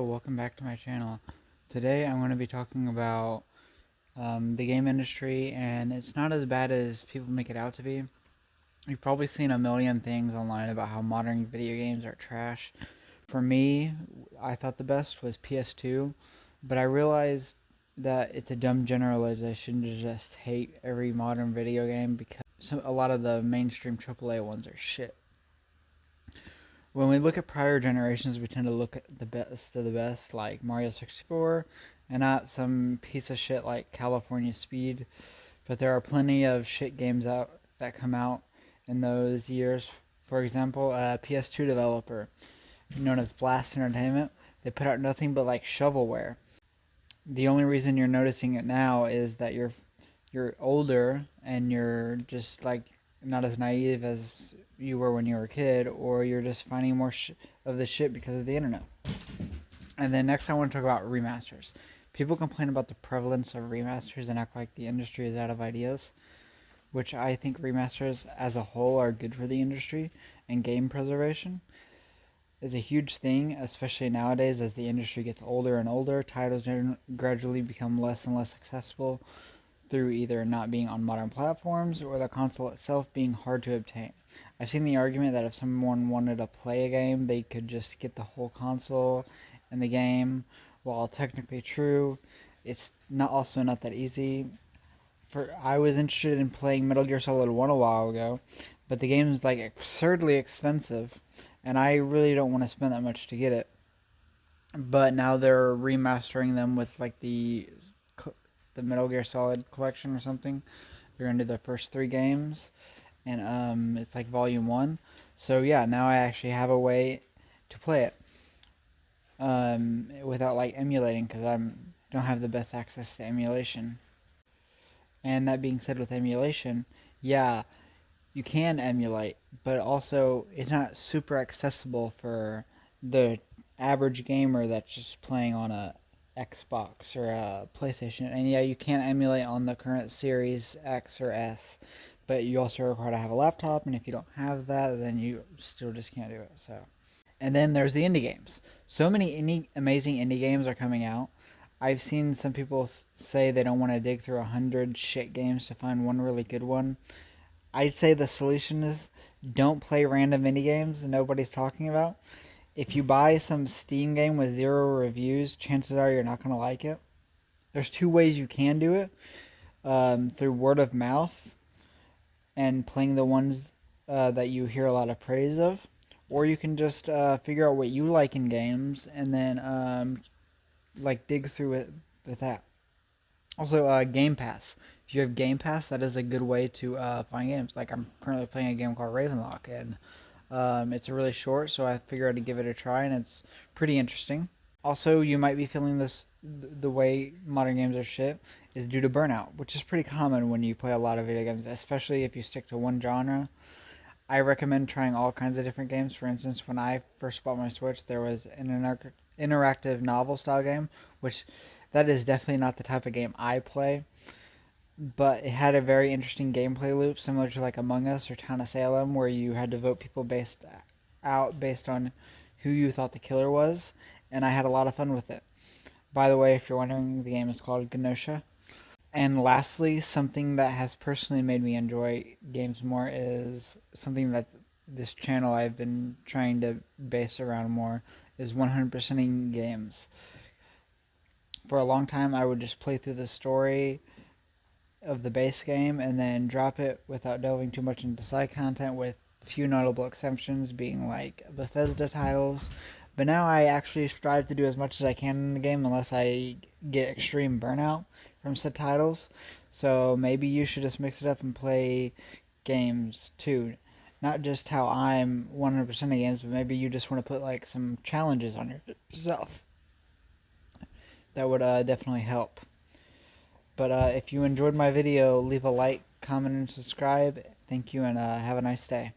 welcome back to my channel. Today I'm going to be talking about the game industry, and it's not as bad as people make it out to be. You've probably seen a million things online about how modern video games are trash. For me, I thought the best was PS2, but I realized that it's a dumb generalization to just hate every modern video game because a lot of the mainstream AAA ones are shit. When we look at prior generations, we tend to look at the best of the best, like Mario 64, and not some piece of shit like California Speed. But there are plenty of shit games out that come out in those years. For example, a PS2 developer known as Blast Entertainment, they put out nothing but like shovelware. The only reason you're noticing it now is that you're older and you're just like not as naive as you were when you were a kid, or you're just finding more of the shit because of the internet. And then next I want to talk about remasters. People complain about the prevalence of remasters and act like the industry is out of ideas, which I think remasters as a whole are good for the industry, and game preservation is a huge thing, especially nowadays as the industry gets older and older. Titles gradually become less and less accessible through either not being on modern platforms or the console itself being hard to obtain. I've seen the argument that if someone wanted to play a game, they could just get the whole console and the game. While technically true, it's not that easy. I was interested in playing Metal Gear Solid 1 a while ago, but the game is like absurdly expensive, and I really don't want to spend that much to get it. But now they're remastering them with like the Metal Gear Solid collection or something. They're gonna do the first 3 games, and it's like Volume 1. So yeah, now I actually have a way to play it without like emulating, because I don't have the best access to emulation. And that being said, with emulation, yeah, you can emulate, but also it's not super accessible for the average gamer that's just playing on a Xbox or a PlayStation. And yeah, you can't emulate on the current Series X or S, but you also are required to have a laptop, and if you don't have that, then you still just can't do it. So, and then there's the indie games. So many amazing indie games are coming out. I've seen some people say they don't want to dig through 100 shit games to find one really good one. I'd say the solution is don't play random indie games that nobody's talking about. If you buy some Steam game with 0 reviews, chances are you're not going to like it. There's 2 ways you can do it. Through word of mouth and playing the ones that you hear a lot of praise of. Or you can just figure out what you like in games and then like dig through it with that. Also, Game Pass. If you have Game Pass, that is a good way to find games. Like I'm currently playing a game called Ravenlock, and it's really short, so I figured I'd give it a try, and it's pretty interesting. Also, you might be feeling this the way modern games are shit is due to burnout, which is pretty common when you play a lot of video games, especially if you stick to one genre. I recommend trying all kinds of different games. For instance, when I first bought my Switch, there was an interactive novel style game, which that is definitely not the type of game I play, but it had a very interesting gameplay loop, similar to like Among Us or Town of Salem, where you had to vote people based on who you thought the killer was, and I had a lot of fun with it. By the way, if you're wondering, the game is called Gnosha. And lastly, something that has personally made me enjoy games more is something that this channel I've been trying to base around more is 100%ing games. For a long time, I would just play through the story of the base game and then drop it without delving too much into side content, with few notable exceptions being like Bethesda titles. But now I actually strive to do as much as I can in the game unless I get extreme burnout from said titles. So maybe you should just mix it up and play games too. Not just how I'm 100% of games, but maybe you just want to put like some challenges on yourself. That would definitely help. But if you enjoyed my video, leave a like, comment, and subscribe. Thank you, and have a nice day.